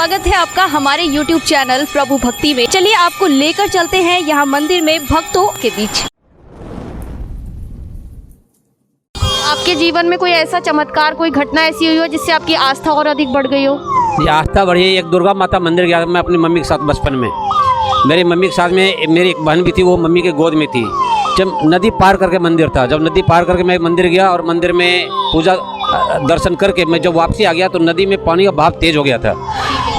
स्वागत है आपका हमारे YouTube चैनल प्रभु भक्ति में। चलिए आपको लेकर चलते हैं यहाँ मंदिर में भक्तों के बीच। आपके जीवन में कोई ऐसा चमत्कार, कोई घटना ऐसी हुई हो जिससे आपकी आस्था और अधिक बढ़ गई हो? ये आस्था बढ़ी है। एक दुर्गा माता मंदिर गया था मैं अपनी मम्मी के साथ बचपन में। मेरी मम्मी के साथ में मेरी एक बहन भी थी, वो मम्मी के गोद में थी। जब नदी पार करके मंदिर था, जब नदी पार करके मैं मंदिर गया और मंदिर में पूजा दर्शन करके मैं जब वापसी आ गया तो नदी में पानी का बहाव तेज़ हो गया था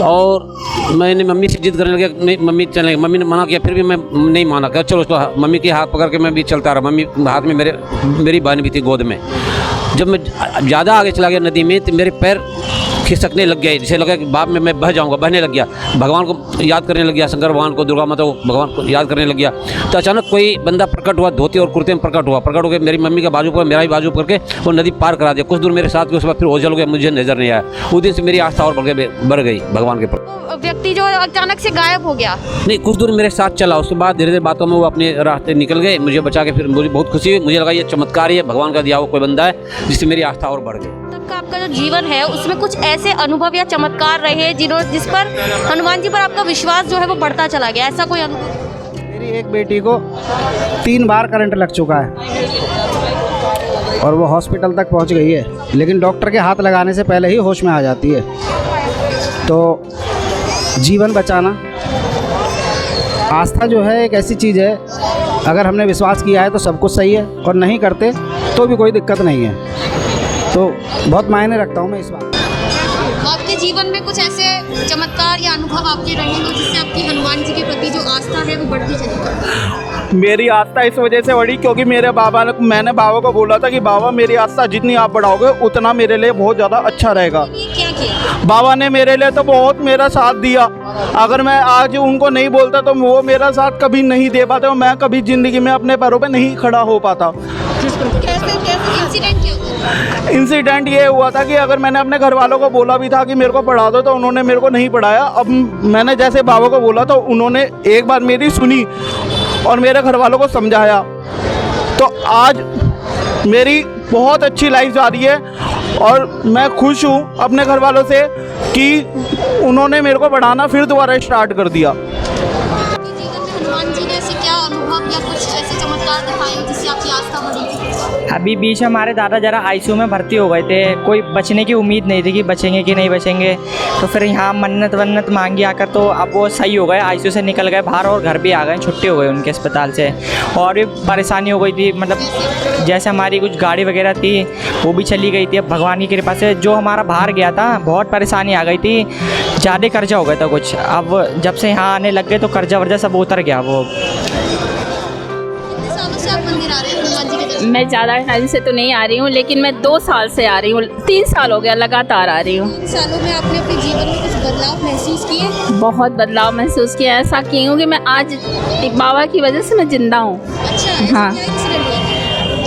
और मैंने मम्मी से जिद करने लगा नहीं मम्मी चलेंगे। मम्मी ने मना किया, फिर भी मैं नहीं माना। कहा चलो उसको, मम्मी के हाथ पकड़ के मैं भी चलता रहा। मम्मी हाथ में मेरी बहन भी थी गोद में। जब मैं ज़्यादा आगे चला गया नदी में तो मेरे पैर खिसकने लग गए, जैसे लगा कि बाप में मैं बह जाऊंगा, बहने लग गया। भगवान को याद करने लग गया, शंकर भगवान को, दुर्गा माता को, भगवान को याद करने लग गया। तो अचानक कोई बंदा प्रकट हुआ, धोती और कुर्ते में प्रकट होकर मेरी मम्मी का बाजू पर, मेरा भी बाजू करके वो नदी पार करा दिया। कुछ दूर मेरे साथ के, उसके बाद फिर ओझल हो गया, मुझे नजर नहीं आया। उस दिन से मेरी आस्था और बढ़ गई भगवान के प्रति। व्यक्ति जो अचानक से गायब हो गया? नहीं, कुछ दूर मेरे साथ चला, उसके बाद धीरे धीरे बातों में वो अपने रास्ते निकल गए, मुझे बचा के। फिर मुझे बहुत खुशी हुई, मुझे लगा ये चमत्कार ही है, भगवान का दिया हुआ कोई बंदा है जिससे मेरी आस्था और बढ़ गई। आपका जो जीवन है उसमें कुछ ऐसे अनुभव या चमत्कार रहे जिस पर हनुमान जी पर आपका विश्वास जो है वो बढ़ता चला गया, ऐसा कोई अनुभव? मेरी एक बेटी को 3 बार करंट लग चुका है और वो हॉस्पिटल तक पहुंच गई है, लेकिन डॉक्टर के हाथ लगाने से पहले ही होश में आ जाती है। तो जीवन बचाना, आस्था जो है एक ऐसी चीज़ है, अगर हमने विश्वास किया है तो सब कुछ सही है और नहीं करते तो भी कोई दिक्कत नहीं है। तो बहुत मायने रखता हूँ मैं इस बात। आपके जीवन में कुछ ऐसे चमत्कार या अनुभव आपके रहे हो जिससे आपकी हनुमान जी के प्रति जो आस्था है वो बढ़ती चली? मेरी आस्था इस वजह से बढ़ी क्योंकि मैंने बाबा को बोला था कि बाबा मेरी आस्था जितनी आप बढ़ाओगे उतना मेरे लिए बहुत ज़्यादा अच्छा रहेगा। क्या किया? बाबा ने मेरे लिए तो बहुत मेरा साथ दिया। अगर मैं आज उनको नहीं बोलता तो वो मेरा साथ कभी नहीं दे पाते और मैं कभी ज़िंदगी में अपने पैरों पर नहीं खड़ा हो पाता। इंसिडेंट ये हुआ था कि अगर मैंने अपने घर वालों को बोला भी था कि मेरे को पढ़ा दो तो उन्होंने मेरे को नहीं पढ़ाया। अब मैंने जैसे बाबा को बोला तो उन्होंने एक बार मेरी सुनी और मेरे घर वालों को समझाया। तो आज मेरी बहुत अच्छी लाइफ जा रही है और मैं खुश हूँ अपने घर वालों से कि उन्होंने मेरे को पढ़ाना फिर दोबारा स्टार्ट कर दिया। हनुमान जी ने ऐसे क्या अनुभव या कुछ ऐसे चमत्कार दिखाए जिससे आपकी आस्था बढ़ी? अभी बीच में हमारे दादा जरा आईसीयू में भर्ती हो गए थे, कोई बचने की उम्मीद नहीं थी कि बचेंगे कि नहीं बचेंगे। तो फिर यहाँ मन्नत मांगी आकर तो अब वो सही हो गए, आईसीयू से निकल गए बाहर और घर भी आ गए, छुट्टी हो गई उनके अस्पताल से। और भी परेशानी हो गई थी, मतलब जैसे हमारी कुछ गाड़ी वगैरह थी वो भी चली गई थी। अब भगवान की कृपा से जो हमारा बाहर गया था बहुत परेशानी आ गई थी, ज़्यादा कर्जा हो गया था कुछ। अब जब से यहाँ आने लग गए तो कर्जा वर्जा सब उतर गया। वो मैं ज़्यादा टाइम से तो नहीं आ रही हूँ, लेकिन मैं 2 साल से आ रही हूँ, 3 साल हो गया लगातार आ रही हूँ। 3 सालों में आपने अपने जीवन में कुछ बदलाव महसूस किए? बहुत बदलाव महसूस किया। ऐसा की हूँ कि मैं आज एक बाबा की वजह से मैं जिंदा हूँ। अच्छा, हाँ,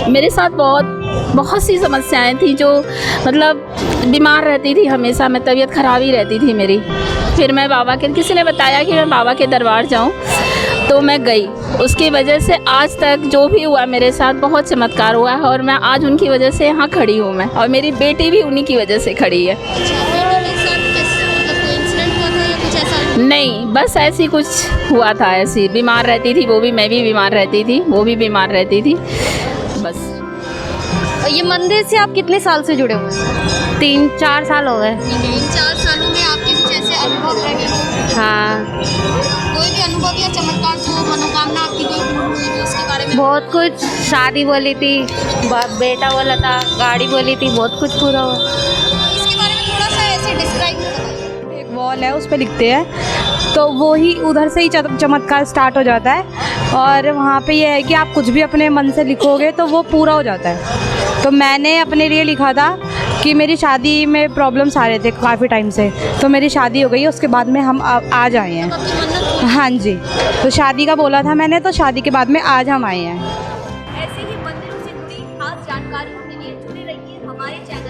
मेरे साथ बहुत सी समस्याएं थी, जो मतलब बीमार रहती थी हमेशा, मैं तबीयत ख़राब ही रहती थी मेरी। फिर मैं किसी ने बताया कि मैं बाबा के दरबार जाऊँ, तो मैं गई। उसकी वजह से आज तक जो भी हुआ मेरे साथ बहुत चमत्कार हुआ है और मैं आज उनकी वजह से यहाँ खड़ी हूँ मैं, और मेरी बेटी भी उन्हीं की वजह से खड़ी है। नहीं, बस ऐसी कुछ हुआ था, ऐसी बीमार रहती थी वो भी, मैं भी बीमार रहती थी, वो भी बीमार रहती थी, बस। ये मंदिर से आप कितने साल से जुड़े हुए? 3-4 साल हो गए। 3-4 सालों में आपके कुछ ऐसे अनुभव रहे हो? हाँ, कोई भी अनुभव या चमत्कार जो मनोकामना आपकी कोई पूर्ण हुई हो उसके बारे में? बहुत कुछ। शादी बोली थी, बेटा बोला था, गाड़ी बोली थी, बहुत कुछ पूरा हुआ। इसके बारे में थोड़ा सा ऐसे डिस्क्राइब करो। एक वॉल है, उस पर लिखते हैं तो वो ही उधर से ही चमत्कार स्टार्ट हो जाता है। और वहाँ पे ये है कि आप कुछ भी अपने मन से लिखोगे तो वो पूरा हो जाता है। तो मैंने अपने लिए लिखा था कि मेरी शादी में प्रॉब्लम्स आ रहे थे काफ़ी टाइम से, तो मेरी शादी हो गई है, उसके बाद में हम आज आए हैं। हाँ जी, तो शादी का बोला था मैंने, तो शादी के बाद में आज हम आए हैं। ऐसे ही मंदिरों से जुड़ी खास जानकारियों के लिए जुड़े रहिए हमारे चैनल